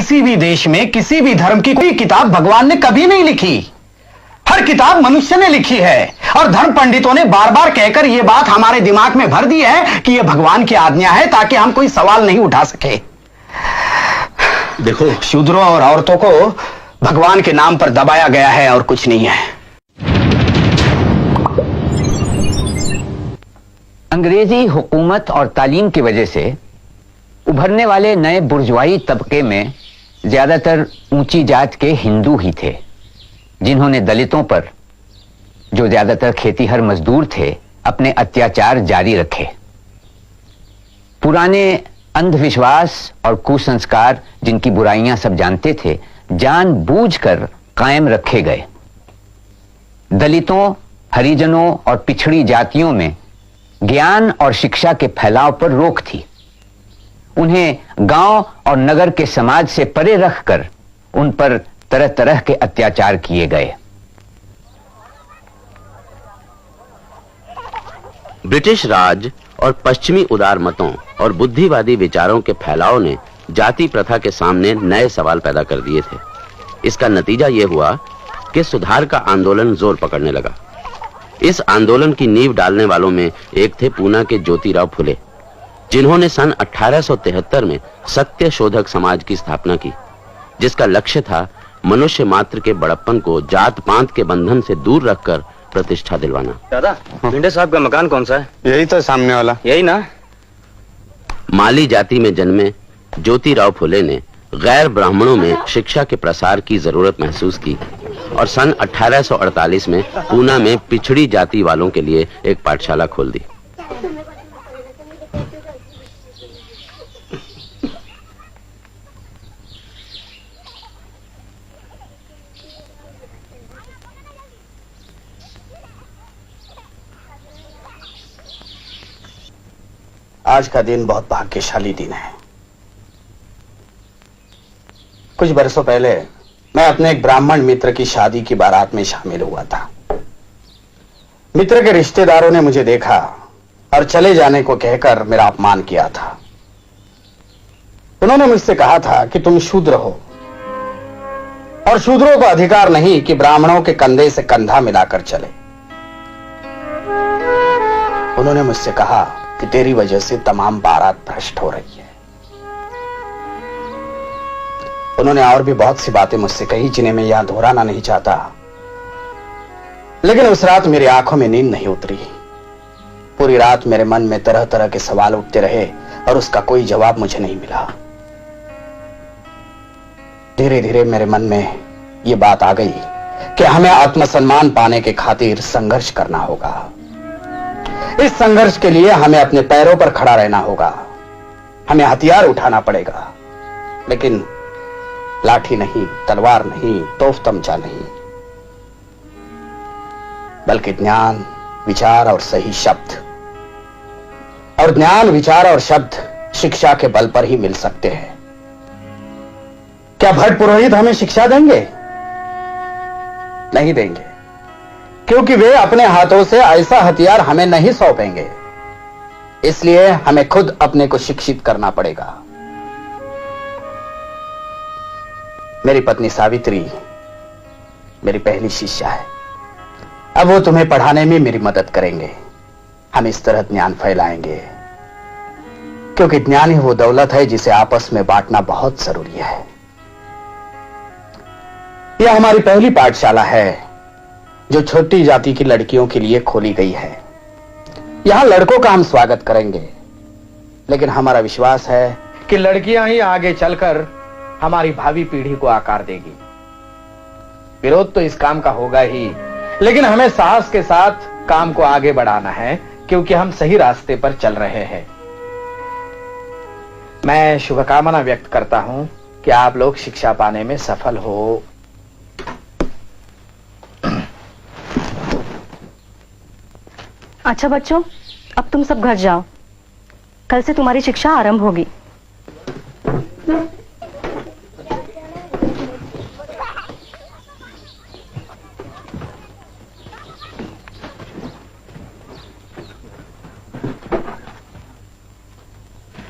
किसी भी देश में किसी भी धर्म की कोई किताब भगवान ने कभी नहीं लिखी। हर किताब मनुष्य ने लिखी है और धर्म पंडितों ने बार बार कहकर यह बात हमारे दिमाग में भर दी है कि यह भगवान की आज्ञा है, ताकि हम कोई सवाल नहीं उठा सके। देखो, शूद्रों और औरतों को भगवान के नाम पर दबाया गया है और कुछ नहीं है। अंग्रेजी हुकूमत और तालीम की वजह से उभरने वाले नए बुर्जुआई तबके में ज्यादातर ऊंची जात के हिंदू ही थे, जिन्होंने दलितों पर, जो ज्यादातर खेतीहर मजदूर थे, अपने अत्याचार जारी रखे। पुराने अंधविश्वास और कुसंस्कार, जिनकी बुराइयां सब जानते थे, जानबूझकर कायम रखे गए। दलितों, हरिजनों और पिछड़ी जातियों में ज्ञान और शिक्षा के फैलाव पर रोक थी। उन्हें गांव और नगर के समाज से परे रखकर उन पर तरह तरह के अत्याचार किए गए। ब्रिटिश राज और पश्चिमी उदार मतों और बुद्धिवादी विचारों के फैलाव ने जाति प्रथा के सामने नए सवाल पैदा कर दिए थे। इसका नतीजा यह हुआ कि सुधार का आंदोलन जोर पकड़ने लगा। इस आंदोलन की नींव डालने वालों में एक थे पूना के ज्योतिराव फुले, जिन्होंने सन 1873 में सत्य शोधक समाज की स्थापना की, जिसका लक्ष्य था मनुष्य मात्र के बड़प्पन को जात पात के बंधन से दूर रखकर प्रतिष्ठा दिलवाना। दादा, भिंडे साहब का मकान कौन सा है? यही तो सामने वाला। यही ना? माली जाति में जन्मे ज्योतिराव फुले ने गैर ब्राह्मणों में शिक्षा के प्रसार की जरूरत महसूस की और सन 1848 में पूना में पिछड़ी जाति वालों के लिए एक पाठशाला खोल दी। आज का दिन बहुत भाग्यशाली दिन है। कुछ बरसों पहले मैं अपने एक ब्राह्मण मित्र की शादी की बारात में शामिल हुआ था। मित्र के रिश्तेदारों ने मुझे देखा और चले जाने को कहकर मेरा अपमान किया था। उन्होंने मुझसे कहा था कि तुम शूद्र हो और शूद्रों को अधिकार नहीं कि ब्राह्मणों के कंधे से कंधा मिलाकर चले। उन्होंने मुझसे कहा कि तेरी वजह से तमाम बारात भ्रष्ट हो रही है। उन्होंने और भी बहुत सी बातें मुझसे कही जिन्हें मैं यहां दोहराना नहीं चाहता, लेकिन उस रात मेरी आंखों में नींद नहीं उतरी। पूरी रात मेरे मन में तरह तरह के सवाल उठते रहे और उसका कोई जवाब मुझे नहीं मिला। धीरे धीरे मेरे मन में यह बात आ गई कि हमें आत्मसम्मान पाने के खातिर संघर्ष करना होगा। इस संघर्ष के लिए हमें अपने पैरों पर खड़ा रहना होगा। हमें हथियार उठाना पड़ेगा, लेकिन लाठी नहीं, तलवार नहीं, तोफ तमचा नहीं, बल्कि ज्ञान, विचार और सही शब्द। और ज्ञान, विचार और शब्द शिक्षा के बल पर ही मिल सकते हैं। क्या भट्ट पुरोहित हमें शिक्षा देंगे? नहीं देंगे, क्योंकि वे अपने हाथों से ऐसा हथियार हमें नहीं सौंपेंगे। इसलिए हमें खुद अपने को शिक्षित करना पड़ेगा। मेरी पत्नी सावित्री मेरी पहली शिष्या है। अब वो तुम्हें पढ़ाने में मेरी मदद करेंगे। हम इस तरह ज्ञान फैलाएंगे, क्योंकि ज्ञान ही वो दौलत है जिसे आपस में बांटना बहुत जरूरी है। यह हमारी पहली पाठशाला है जो छोटी जाति की लड़कियों के लिए खोली गई है। यहां लड़कों का हम स्वागत करेंगे, लेकिन हमारा विश्वास है कि लड़कियां ही आगे चलकर हमारी भावी पीढ़ी को आकार देगी। विरोध तो इस काम का होगा ही, लेकिन हमें साहस के साथ काम को आगे बढ़ाना है, क्योंकि हम सही रास्ते पर चल रहे हैं। मैं शुभकामना व्यक्त करता हूं कि आप लोग शिक्षा पाने में सफल हो। अच्छा बच्चों, अब तुम सब घर जाओ। कल से तुम्हारी शिक्षा आरंभ होगी।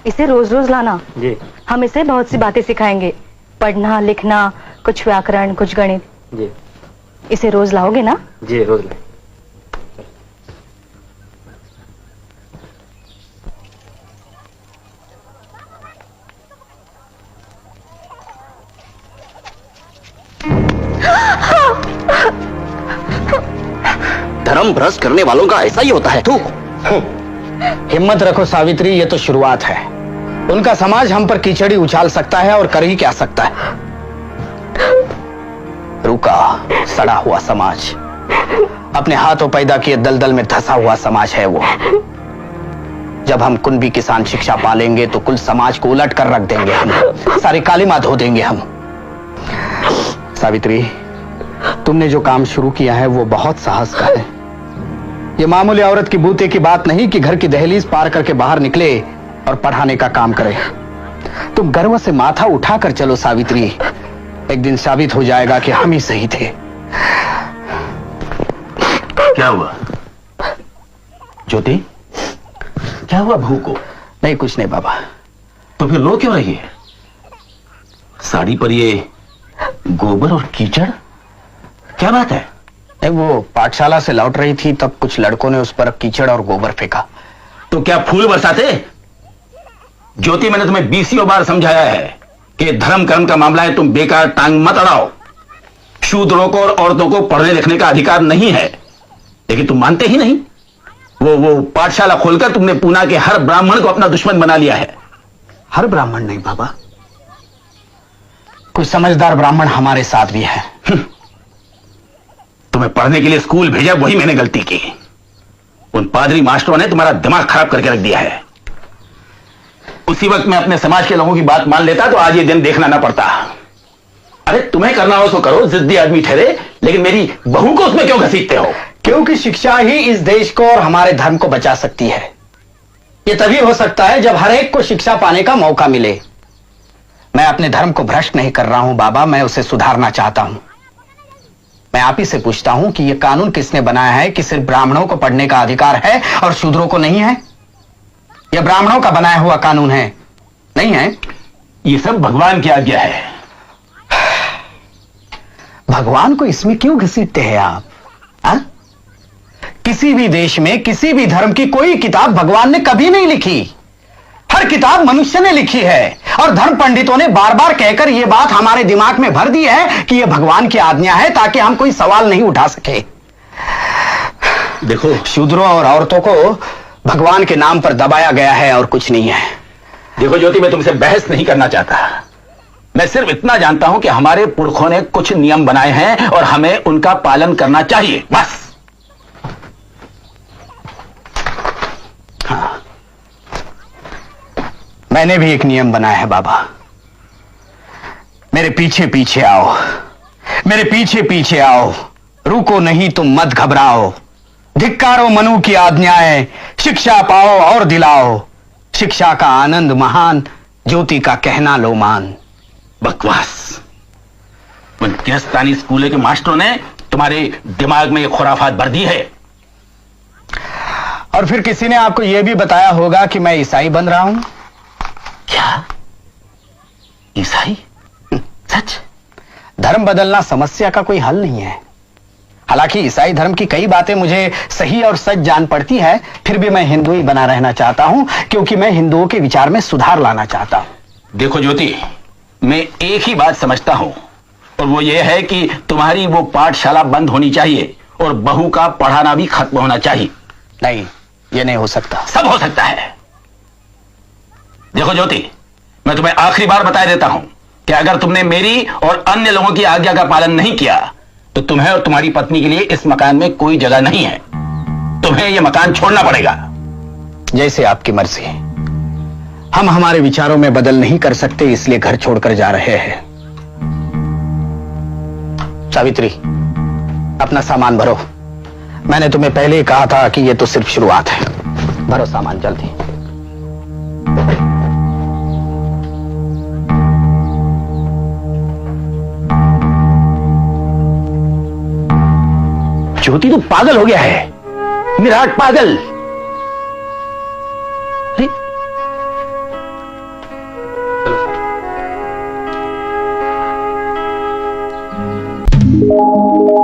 इसे रोज रोज लाना। जी। हम इसे बहुत सी बातें सिखाएंगे। पढ़ना लिखना, कुछ व्याकरण, कुछ गणित। जी इसे रोज लाओगे ना? जी रोज लाए। धर्म भ्रष्ट करने वालों का ऐसा ही होता है। तू हिम्मत रखो सावित्री, ये तो शुरुआत है। उनका समाज हम पर कीचड़ी उछाल सकता है और कर ही क्या सकता है। रुका सड़ा हुआ समाज, अपने हाथों पैदा किए दलदल में धंसा हुआ समाज है वो। जब हम कुनबी किसान शिक्षा पालेंगे तो कुल समाज को उलट कर रख देंगे हम, सारी कालीमा धो देंगे हम। सावित्री, तुमने जो काम शुरू किया है वो बहुत साहस का है। ये मामूली औरत की बूते की बात नहीं कि घर की दहलीज पार करके बाहर निकले और पढ़ाने का काम करे। तुम गर्व से माथा उठाकर चलो सावित्री, एक दिन साबित हो जाएगा कि हम ही सही थे। क्या हुआ ज्योति? क्या हुआ बहू को? नहीं कुछ नहीं बाबा। तो फिर रो क्यों रही है? साड़ी पर ये गोबर और कीचड़, क्या बात है? नहीं, वो पाठशाला से लौट रही थी तब कुछ लड़कों ने उस पर कीचड़ और गोबर फेंका। तो क्या फूल बरसाते? ज्योति, मैंने तुम्हें 20 बार समझाया है कि धर्म कर्म का मामला है, तुम बेकार टांग मत अड़ाओ। शूद्रों को और औरतों को पढ़ने लिखने का अधिकार नहीं है, लेकिन तुम मानते ही नहीं। वो पाठशाला खोलकर तुमने पूना के हर ब्राह्मण को अपना दुश्मन बना लिया है। हर ब्राह्मण नहीं बाबा, कुछ समझदार ब्राह्मण हमारे साथ भी है। तुम्हें पढ़ने के लिए स्कूल भेजा वही मैंने गलती की। उन पादरी मास्टरों ने तुम्हारा दिमाग खराब करके रख दिया है। उसी वक्त मैं अपने समाज के लोगों की बात मान लेता तो आज ये दिन देखना ना पड़ता। अरे तुम्हें करना हो तो करो, जिद्दी आदमी ठहरे, लेकिन मेरी बहू को उसमें क्यों घसीटते हो? क्योंकि शिक्षा ही इस देश को और हमारे धर्म को बचा सकती है। यह तभी हो सकता है जब हर एक को शिक्षा पाने का मौका मिले। मैं अपने धर्म को भ्रष्ट नहीं कर रहा हूं बाबा, मैं उसे सुधारना चाहता हूं। मैं आप ही से पूछता हूं कि यह कानून किसने बनाया है कि सिर्फ ब्राह्मणों को पढ़ने का अधिकार है और शूद्रों को नहीं है? यह ब्राह्मणों का बनाया हुआ कानून है, नहीं है? ये सब भगवान की आज्ञा है। भगवान को इसमें क्यों घसीटते हैं आप? हा? किसी भी देश में किसी भी धर्म की कोई किताब भगवान ने कभी नहीं लिखी। हर किताब मनुष्य ने लिखी है और धर्म पंडितों ने बार बार कहकर यह बात हमारे दिमाग में भर दी है कि यह भगवान की आज्ञा है, ताकि हम कोई सवाल नहीं उठा सके। देखो, शूद्रों और औरतों को भगवान के नाम पर दबाया गया है और कुछ नहीं है। देखो ज्योति, मैं तुमसे बहस नहीं करना चाहता। मैं सिर्फ इतना जानता हूं कि हमारे पुरखों ने कुछ नियम बनाए हैं और हमें उनका पालन करना चाहिए, बस। हाँ, मैंने भी एक नियम बनाया है बाबा। मेरे पीछे पीछे आओ, मेरे पीछे पीछे आओ, रुको नहीं तुम मत घबराओ। धिक्कारो मनु की आज्ञाएं, शिक्षा पाओ और दिलाओ। शिक्षा का आनंद महान, ज्योति का कहना लो मान। बकवास। उन गिरस्तानी स्कूलों के मास्टरों ने तुम्हारे दिमाग में ये खुराफात भर दी है। और फिर किसी ने आपको यह भी बताया होगा कि मैं ईसाई बन रहा हूं। क्या? ईसाई? सच? धर्म बदलना समस्या का कोई हल नहीं है। हालांकि ईसाई धर्म की कई बातें मुझे सही और सच जान पड़ती है, फिर भी मैं हिंदू ही बना रहना चाहता हूं, क्योंकि मैं हिंदुओं के विचार में सुधार लाना चाहता हूं। देखो ज्योति, मैं एक ही बात समझता हूं, और वो ये है कि तुम्हारी वो पाठशाला बंद होनी चाहिए और बहू का पढ़ाना भी खत्म होना चाहिए। नहीं, ये नहीं हो सकता। सब हो सकता है। देखो ज्योति, मैं तुम्हें आखिरी बार बता देता हूं कि अगर तुमने मेरी और अन्य लोगों की आज्ञा का पालन नहीं किया तो तुम्हें और तुम्हारी पत्नी के लिए इस मकान में कोई जगह नहीं है। तुम्हें यह मकान छोड़ना पड़ेगा। जैसे आपकी मर्जी। हम हमारे विचारों में बदल नहीं कर सकते, इसलिए घर छोड़कर जा रहे हैं। सावित्री, अपना सामान भरो। मैंने तुम्हें पहले ही कहा था कि यह तो सिर्फ शुरुआत है। भरो सामान जल्दी। ज्योति, तू पागल हो गया है, विराट पागल। है